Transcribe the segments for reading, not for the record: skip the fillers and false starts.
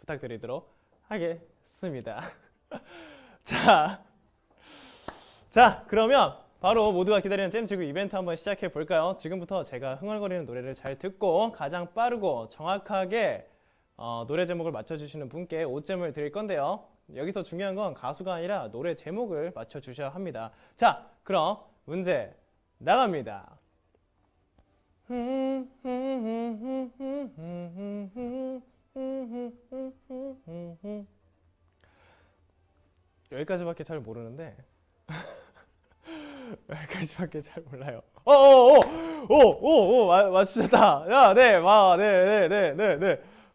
부탁드리도록 하겠습니다. 자, 그러면 바로 모두가 기다리는 잼지구 이벤트 한번 시작해 볼까요? 지금부터 제가 흥얼거리는 노래를 잘 듣고 가장 빠르고 정확하게 노래 제목을 맞춰주시는 분께 5잼을 드릴 건데요. 여기서 중요한 건 가수가 아니라 노래 제목을 맞춰주셔야 합니다. 자, 그럼 문제 나갑니다. 여기까지밖에 잘 모르는데 여기까지밖에 잘 몰라요. 맞추셨다. 야, 네.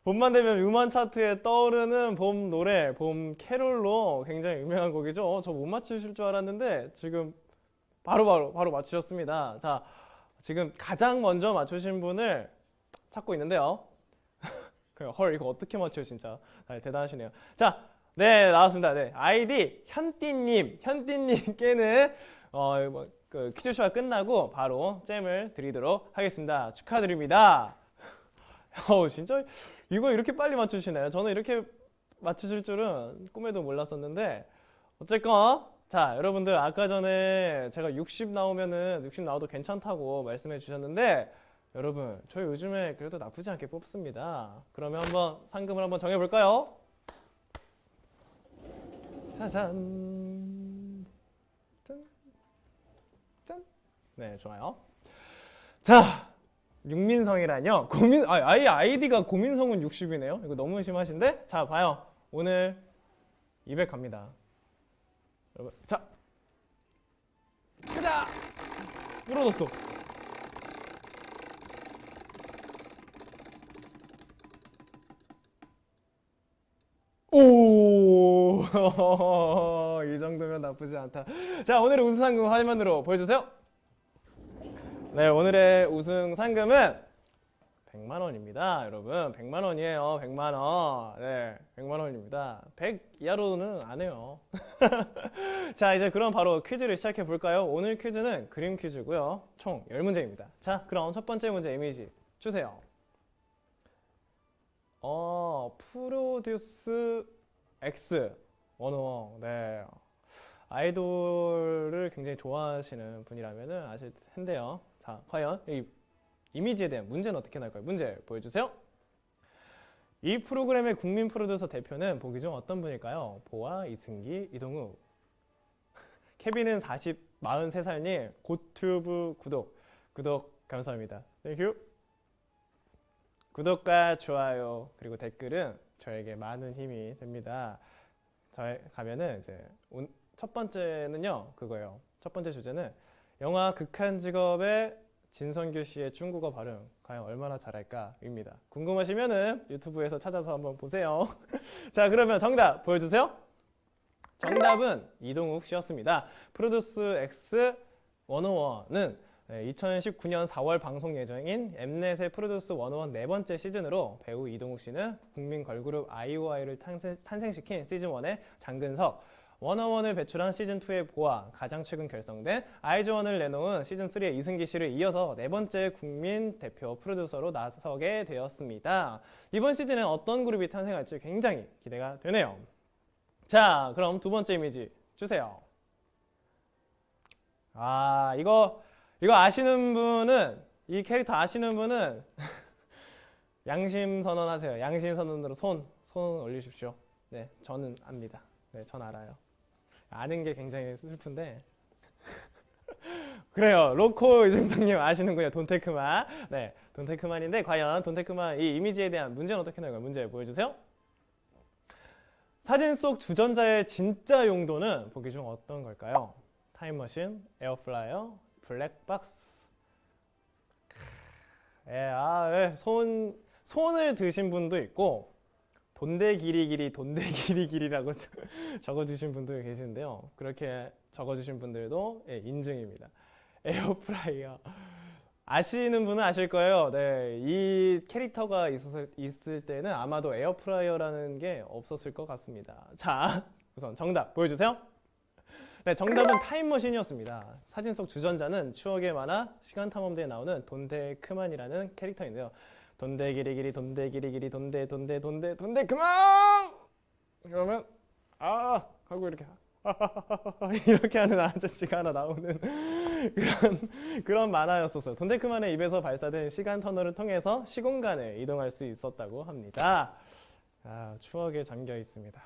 봄만 되면 음원 차트에 떠오르는 봄 노래, 봄 캐롤로 굉장히 유명한 곡이죠. 저 못 맞추실 줄 알았는데 지금 바로 맞추셨습니다. 자, 지금 가장 먼저 맞추신 분을 찾고 있는데요. 헐, 이거 어떻게 맞춰요, 진짜. 대단하시네요. 자, 네, 나왔습니다. 네, 아이디 현띠님께는 퀴즈쇼가 끝나고 바로 잼을 드리도록 하겠습니다. 축하드립니다. 진짜 이거 이렇게 빨리 맞추시나요? 저는 이렇게 맞추실 줄은 꿈에도 몰랐었는데 어쨌건 자, 여러분들 아까 전에 제가 60 나오면은 60 나와도 괜찮다고 말씀해 주셨는데 여러분, 저 요즘에 그래도 나쁘지 않게 뽑습니다. 그러면 한번 상금을 한번 정해 볼까요? 짜잔. 짠. 네, 좋아요. 자, 육민성이라뇨? 아예 아이디가 고민성은 60이네요. 이거 너무 심하신데? 자, 봐요. 오늘 200 갑니다. 여러분, 자, 가자. 부러졌어. 오, 이 정도면 나쁘지 않다. 자, 오늘의 우승 상금 화면으로 보여주세요. 네, 오늘의 우승 상금은 100만 원입니다. 여러분, 100만 원이에요. 100만 원. 네, 100만 원입니다. 100 이하로는 안 해요. 자, 이제 그럼 바로 퀴즈를 시작해 볼까요? 오늘 퀴즈는 그림 퀴즈고요. 총 10문제입니다. 자, 그럼 첫 번째 문제 이미지 주세요. 프로듀스 X 원어. 네. 아이돌을 굉장히 좋아하시는 분이라면 아실 텐데요. 자, 과연 이 이미지에 대한 문제는 어떻게 나올까요? 문제 보여주세요. 이 프로그램의 국민 프로듀서 대표는 보기 중 어떤 분일까요? 보아, 이승기, 이동욱. 케빈은 43살님 고튜브 구독 감사합니다. 땡큐. 구독과 좋아요 그리고 댓글은 저에게 많은 힘이 됩니다. 저에 가면은 이제 첫 번째는요 그거예요. 첫 번째 주제는 영화 극한 직업의 진성규 씨의 중국어 발음 과연 얼마나 잘할까입니다. 궁금하시면은 유튜브에서 찾아서 한번 보세요. 자, 그러면 정답 보여주세요. 정답은 이동욱 씨였습니다. 프로듀스 X 101은 2019년 4월 방송 예정인 엠넷의 프로듀스 101 네 번째 시즌으로 배우 이동욱 씨는 국민 걸그룹 아이오아이를 탄생시킨 시즌 1의 장근석, 101을 배출한 시즌 2의 보아, 가장 최근 결성된 아이즈원을 내놓은 시즌 3의 이승기 씨를 이어서 네 번째 국민 대표 프로듀서로 나서게 되었습니다. 이번 시즌엔 어떤 그룹이 탄생할지 굉장히 기대가 되네요. 자, 그럼 두 번째 이미지 주세요. 이거 아시는 분은, 이 캐릭터 아시는 분은 양심 선언하세요. 양심 선언으로 손 올리십시오. 네, 저는 압니다. 네, 전 알아요. 아는 게 굉장히 슬픈데 그래요. 로코 이정상님 아시는군요. 돈테크만. 네, 돈테크만인데 과연 돈테크만 이 이미지에 대한 문제는 어떻게 나올까요? 문제 보여주세요. 사진 속 주전자의 진짜 용도는 보기 중 어떤 걸까요? 타임머신, 에어프라이어, 블랙박스. 손을 드신 분도 있고 돈데기리기리라고 적어주신 분도 계시는데요. 그렇게 적어주신 분들도 인증입니다. 에어프라이어 아시는 분은 아실 거예요. 네, 이 캐릭터가 있을 때는 아마도 에어프라이어라는 게 없었을 것 같습니다. 자, 우선 정답 보여주세요. 네, 정답은 타임머신이었습니다. 사진 속 주전자는 추억의 만화 시간탐험대에 나오는 돈데크만이라는 캐릭터인데요. 돈대 기리기리 돈대 기리기리 돈대 돈대 돈대 돈대 그만. 그러면 아 하고 이렇게 이렇게 하는 아저씨가 하나 나오는 그런 만화였었어요. 돈데크만의 입에서 발사된 시간 터널을 통해서 시공간을 이동할 수 있었다고 합니다. 아, 추억에 잠겨 있습니다.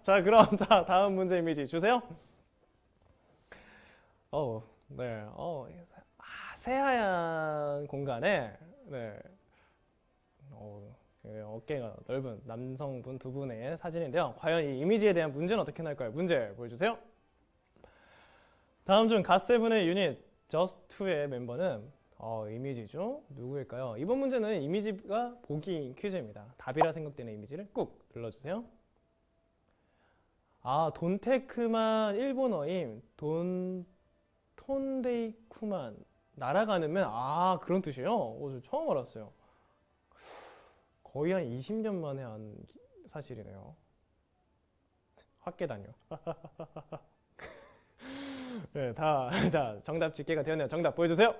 자, 그럼 다음 문제 이미지 주세요. 네, 새하얀 공간에 네, 어깨가 넓은 남성분 두 분의 사진인데요. 과연 이 이미지에 대한 문제는 어떻게 나올까요? 문제 보여주세요. 다음 중 갓세븐의 유닛 저스트2의 멤버는 이미지죠. 누구일까요? 이번 문제는 이미지가 보기 퀴즈입니다. 답이라 생각되는 이미지를 꾹 눌러주세요. 돈테크만 일본어임. 톤데이쿠만 날아가는면 그런 뜻이에요. 저 처음 알았어요. 거의 한 20년 만에 한 사실이네요. 학계다뇨. 네, 자, 정답 집계가 되었네요. 정답 보여주세요.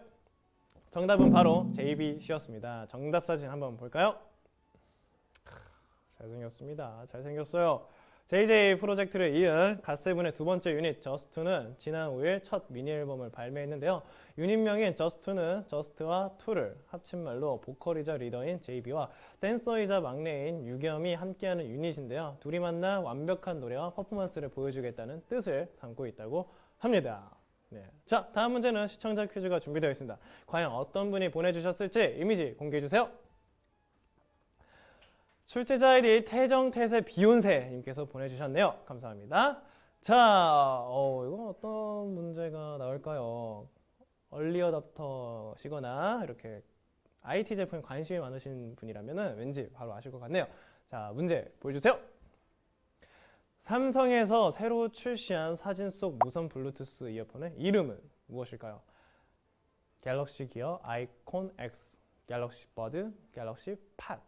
정답은 바로 JBC였습니다. 정답 사진 한번 볼까요? 잘생겼습니다. 잘생겼어요. JJ 프로젝트를 이은 갓세븐의 두 번째 유닛 저스트는 지난 5일 첫 미니 앨범을 발매했는데요. 유닛명인 저스트는 저스트와 투를 합친 말로 보컬이자 리더인 JB와 댄서이자 막내인 유겸이 함께하는 유닛인데요. 둘이 만나 완벽한 노래와 퍼포먼스를 보여주겠다는 뜻을 담고 있다고 합니다. 네. 자, 다음 문제는 시청자 퀴즈가 준비되어 있습니다. 과연 어떤 분이 보내주셨을지 이미지 공개해주세요. 출제자 아이디 태정태세 비욘세 님께서 보내주셨네요. 감사합니다. 자, 이건 어떤 문제가 나올까요? 얼리 어답터시거나 이렇게 IT 제품에 관심이 많으신 분이라면 왠지 바로 아실 것 같네요. 자, 문제 보여주세요. 삼성에서 새로 출시한 사진 속 무선 블루투스 이어폰의 이름은 무엇일까요? 갤럭시 기어 아이콘 X, 갤럭시 버드, 갤럭시 팟.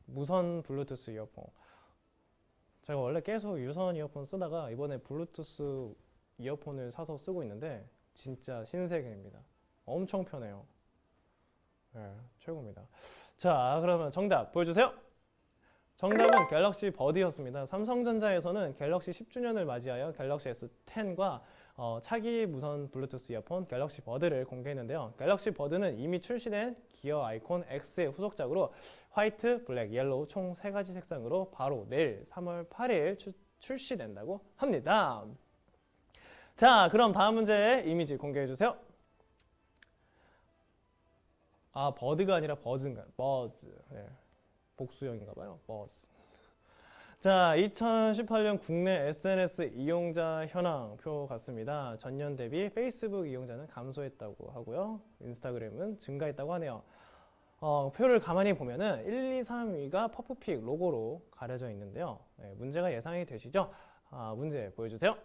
무선 블루투스 이어폰. 제가 원래 계속 유선 이어폰 쓰다가 이번에 블루투스 이어폰을 사서 쓰고 있는데 진짜 신세계입니다. 엄청 편해요. 네, 최고입니다. 자, 그러면 정답 보여주세요. 정답은 갤럭시 버드였습니다. 삼성전자에서는 갤럭시 10주년을 맞이하여 갤럭시 S10과 차기 무선 블루투스 이어폰 갤럭시 버드를 공개했는데요. 갤럭시 버드는 이미 출시된 기어 아이콘 X의 후속작으로 화이트, 블랙, 옐로우 총 3가지 색상으로 바로 내일 3월 8일 출시된다고 합니다. 자, 그럼 다음 문제 이미지 공개해주세요. 버드가 아니라 버즈인가요? 버즈. 네. 복수형인가봐요. 버즈. 자, 2018년 국내 SNS 이용자 현황표 같습니다. 전년 대비 페이스북 이용자는 감소했다고 하고요. 인스타그램은 증가했다고 하네요. 표를 가만히 보면은 1, 2, 3위가 퍼프픽 로고로 가려져 있는데요. 네, 문제가 예상이 되시죠? 문제 보여주세요.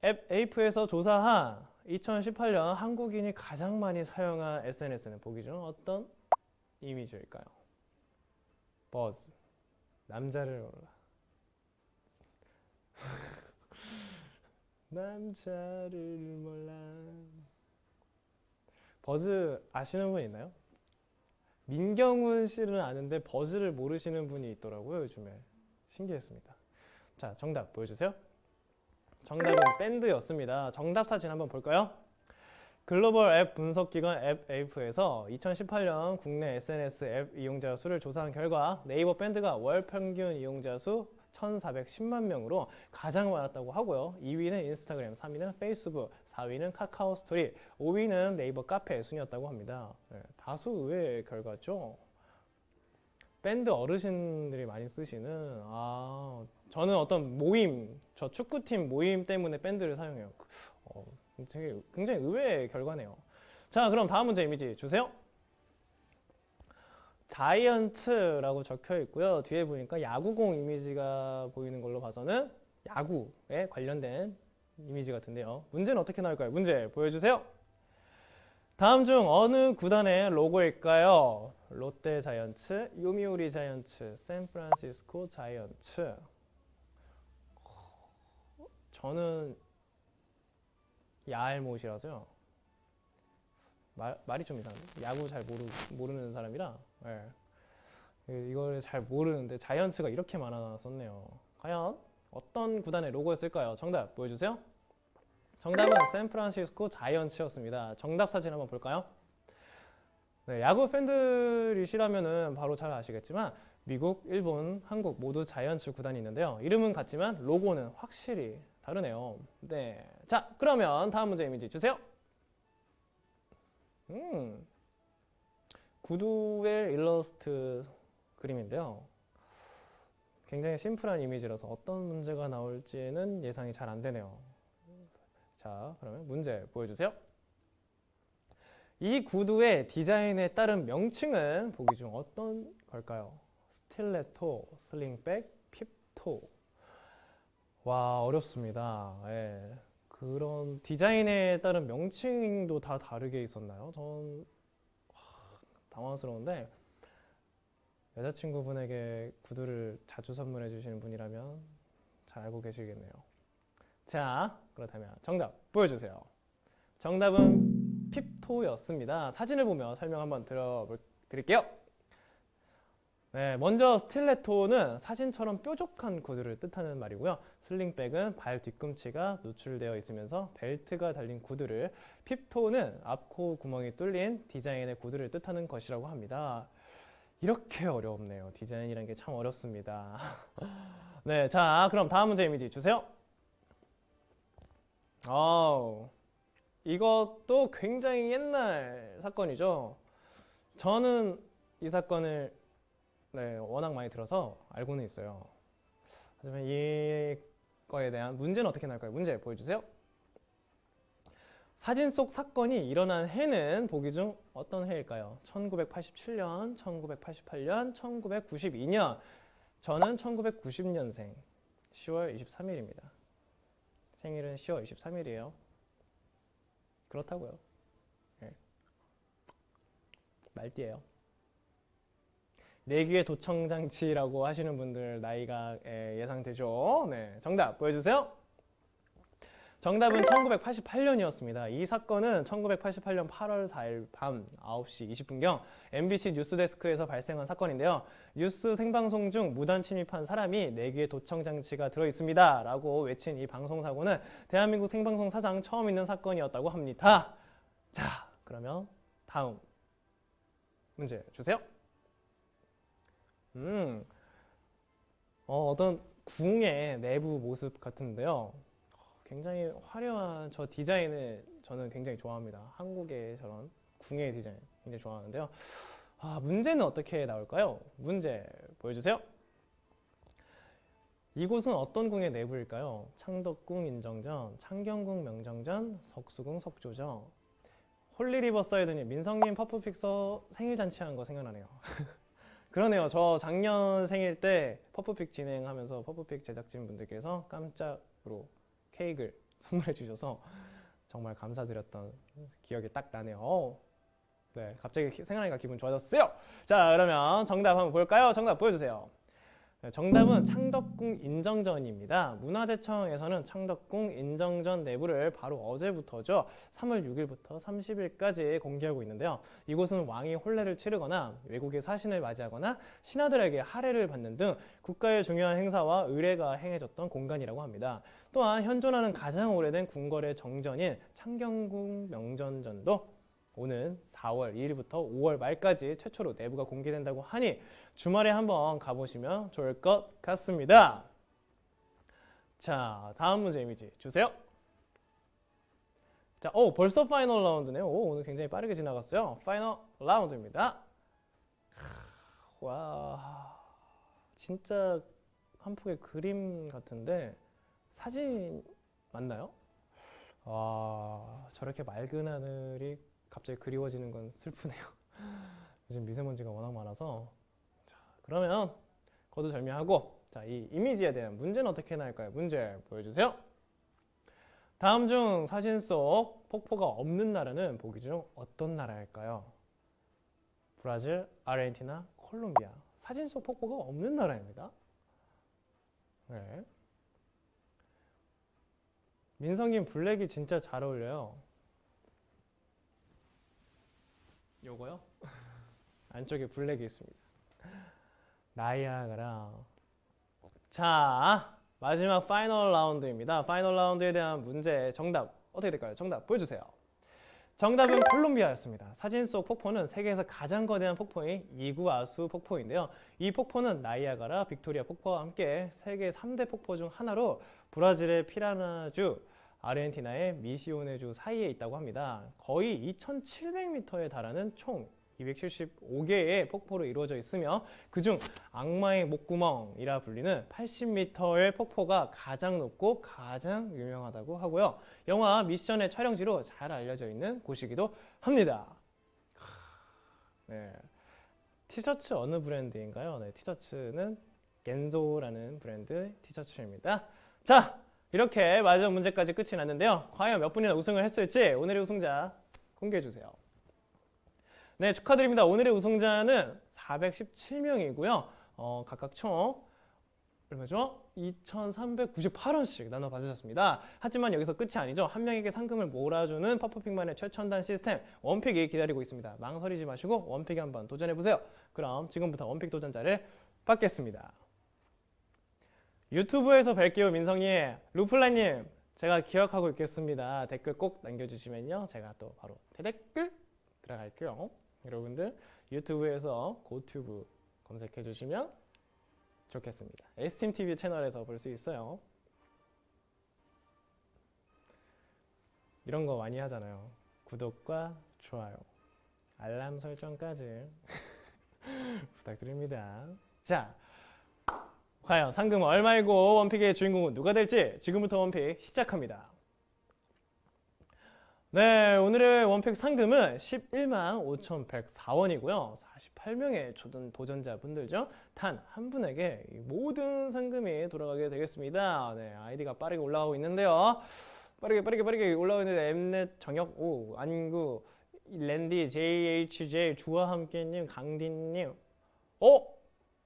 앱 에이프에서 조사한 2018년 한국인이 가장 많이 사용한 SNS는 보기 중 어떤 이미지일까요? 버즈. 남자를 몰라. 남자를 몰라. 버즈 아시는 분 있나요? 민경훈 씨는 아는데 버즈를 모르시는 분이 있더라고요, 요즘에. 신기했습니다. 자, 정답 보여주세요. 정답은 밴드였습니다. 정답 사진 한번 볼까요? 글로벌 앱 분석기관 앱에이프에서 2018년 국내 SNS 앱 이용자 수를 조사한 결과 네이버 밴드가 월 평균 이용자 수 1,410만 명으로 가장 많았다고 하고요. 2위는 인스타그램, 3위는 페이스북, 4위는 카카오 스토리, 5위는 네이버 카페 순이었다고 합니다. 네, 다소 의외의 결과죠. 밴드 어르신들이 많이 쓰시는 저는 어떤 모임, 저 축구팀 모임 때문에 밴드를 사용해요. 되게 굉장히 의외의 결과네요. 자, 그럼 다음 문제 이미지 주세요. 자이언츠라고 적혀 있고요. 뒤에 보니까 야구공 이미지가 보이는 걸로 봐서는 야구에 관련된 이미지 같은데요. 문제는 어떻게 나올까요? 문제 보여주세요. 다음 중 어느 구단의 로고일까요? 롯데 자이언츠, 요미우리 자이언츠, 샌프란시스코 자이언츠. 저는 야알못이라서요. 말이 좀 이상한데 야구 잘 모르는 사람이라 이걸 잘 모르는데 자이언츠가 이렇게 많아 썼네요. 과연 어떤 구단의 로고였을까요? 정답 보여주세요. 정답은 샌프란시스코 자이언츠였습니다. 정답 사진 한번 볼까요? 네, 야구 팬들이시라면은 바로 잘 아시겠지만 미국, 일본, 한국 모두 자이언츠 구단이 있는데요. 이름은 같지만 로고는 확실히 다르네요. 네, 자 그러면 다음 문제 이미지 주세요. 구두의 일러스트 그림인데요. 굉장히 심플한 이미지라서 어떤 문제가 나올지는 예상이 잘 안 되네요. 자, 그러면 문제 보여주세요. 이 구두의 디자인에 따른 명칭은 보기 중 어떤 걸까요? 스틸레토, 슬링백, 핍토. 와, 어렵습니다. 예. 그런 디자인에 따른 명칭도 다 다르게 있었나요? 전 당황스러운데 여자친구분에게 구두를 자주 선물해 주시는 분이라면 잘 알고 계시겠네요. 자, 그렇다면 정답 보여주세요. 정답은 핍토였습니다. 사진을 보며 설명 한번 드릴게요. 네, 먼저 스틸레토는 사진처럼 뾰족한 구두를 뜻하는 말이고요. 슬링백은 발 뒤꿈치가 노출되어 있으면서 벨트가 달린 구두를, 핍토는 앞코 구멍이 뚫린 디자인의 구두를 뜻하는 것이라고 합니다. 이렇게 어렵네요. 디자인이라는 게 참 어렵습니다. 네, 자 그럼 다음 문제 이미지 주세요. 이것도 굉장히 옛날 사건이죠. 저는 이 사건을 워낙 많이 들어서 알고는 있어요. 하지만 이거에 대한 문제는 어떻게 나올까요? 문제 보여주세요. 사진 속 사건이 일어난 해는 보기 중 어떤 해일까요? 1987년, 1988년, 1992년. 저는 1990년생 10월 23일입니다. 생일은 10월 23일이에요. 그렇다고요. 네. 말띠예요. 내귀의 도청장치라고 하시는 분들 나이가 예상되죠? 네, 정답 보여주세요. 정답은 1988년이었습니다. 이 사건은 1988년 8월 4일 밤 9시 20분경 MBC 뉴스데스크에서 발생한 사건인데요. 뉴스 생방송 중 무단 침입한 사람이 내귀에 도청장치가 들어있습니다 라고 외친 이 방송사고는 대한민국 생방송 사상 처음 있는 사건이었다고 합니다. 자, 그러면 다음 문제 주세요. 어떤 궁의 내부 모습 같은데요. 굉장히 화려한 저 디자인을 저는 굉장히 좋아합니다. 한국의 저런 궁의 디자인 굉장히 좋아하는데요. 문제는 어떻게 나올까요? 문제 보여주세요. 이곳은 어떤 궁의 내부일까요? 창덕궁 인정전, 창경궁 명정전, 석수궁 석조죠. 홀리리버사이드님, 민성님 퍼프픽서 생일 잔치한 거 생각나네요. 그러네요. 저 작년 생일 때 퍼프픽 진행하면서 퍼프픽 제작진 분들께서 깜짝으로 케이크를 선물해 주셔서 정말 감사드렸던 기억이 딱 나네요. 네, 갑자기 생각하니까 기분 좋아졌어요. 자, 그러면 정답 한번 볼까요? 정답 보여주세요. 네, 정답은 창덕궁 인정전입니다. 문화재청에서는 창덕궁 인정전 내부를 바로 어제부터죠. 3월 6일부터 30일까지 공개하고 있는데요. 이곳은 왕이 혼례를 치르거나 외국의 사신을 맞이하거나 신하들에게 할애를 받는 등 국가의 중요한 행사와 의례가 행해졌던 공간이라고 합니다. 또한 현존하는 가장 오래된 궁궐의 정전인 창경궁 명전전도 오는 4월 2일부터 5월 말까지 최초로 내부가 공개된다고 하니 주말에 한번 가보시면 좋을 것 같습니다. 자, 다음 문제 이미지 주세요. 자, 벌써 파이널 라운드네요. 오늘 굉장히 빠르게 지나갔어요. 파이널 라운드입니다. 와, 진짜 한 폭의 그림 같은데 사진 맞나요? 와, 저렇게 맑은 하늘이 갑자기 그리워지는 건 슬프네요. 요즘 미세먼지가 워낙 많아서. 자, 그러면 거두절미하고 자, 이 이미지에 대한 문제는 어떻게 나올까요? 문제 보여주세요. 다음 중 사진 속 폭포가 없는 나라는 보기 중 어떤 나라일까요? 브라질, 아르헨티나, 콜롬비아. 사진 속 폭포가 없는 나라입니다. 네. 민성님 블랙이 진짜 잘 어울려요. 요거요? 안쪽에 블랙이 있습니다. 나이아가라. 자, 마지막 파이널 라운드입니다. 파이널 라운드에 대한 문제 정답 어떻게 될까요? 정답 보여주세요. 정답은 콜롬비아였습니다. 사진 속 폭포는 세계에서 가장 거대한 폭포인 이구아수 폭포인데요. 이 폭포는 나이아가라, 빅토리아 폭포와 함께 세계 3대 폭포 중 하나로 브라질의 피라나주, 아르헨티나의 미시오네주 사이에 있다고 합니다. 거의 2,700m에 달하는 총 275개의 폭포로 이루어져 있으며 그중 악마의 목구멍이라 불리는 80m의 폭포가 가장 높고 가장 유명하다고 하고요. 영화 미션의 촬영지로 잘 알려져 있는 곳이기도 합니다. 네. 티셔츠 어느 브랜드인가요? 네, 티셔츠는 겐조라는 브랜드 티셔츠입니다. 자, 이렇게 마지막 문제까지 끝이 났는데요. 과연 몇 분이나 우승을 했을지 오늘의 우승자 공개해 주세요. 네, 축하드립니다. 오늘의 우승자는 417명이고요. 각각 총 얼마죠? 2,398원씩 나눠 받으셨습니다. 하지만 여기서 끝이 아니죠. 한 명에게 상금을 몰아주는 퍼프픽만의 최첨단 시스템 원픽이 기다리고 있습니다. 망설이지 마시고 원픽에 한번 도전해보세요. 그럼 지금부터 원픽 도전자를 받겠습니다. 유튜브에서 뵐게요, 민성님. 루플라님, 제가 기억하고 있겠습니다. 댓글 꼭 남겨주시면요. 제가 또 바로 대댓글 들어갈게요. 여러분들 유튜브에서 고튜브 검색해 주시면 좋겠습니다. S팀TV 채널에서 볼 수 있어요. 이런 거 많이 하잖아요. 구독과 좋아요, 알람 설정까지 부탁드립니다. 자, 과연 상금 얼마이고 원픽의 주인공은 누가 될지 지금부터 원픽 시작합니다. 네, 오늘의 원픽 상금은 11만 5,104원이고요. 48명의 도전자분들죠. 단 한 분에게 모든 상금이 돌아가게 되겠습니다. 네, 아이디가 빠르게 올라가고 있는데요. 빠르게 올라가고 있는데 엠넷 정혁 오 안구 랜디 JHJ 주와 함께님 강디님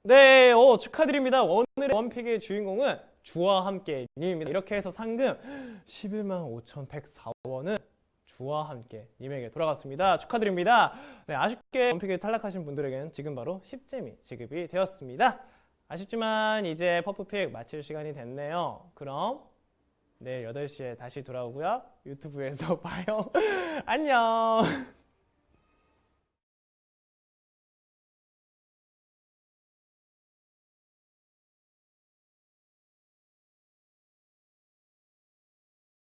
네, 축하드립니다. 오늘의 원픽의 주인공은 주와 함께님입니다. 이렇게 해서 상금 11만 5,104원은 주와 함께 님에게 돌아갔습니다. 축하드립니다. 네, 아쉽게 원픽에 탈락하신 분들에게는 지금 바로 10잼이 지급이 되었습니다. 아쉽지만 이제 퍼프픽 마칠 시간이 됐네요. 그럼 내일 8시에 다시 돌아오고요. 유튜브에서 봐요. 안녕.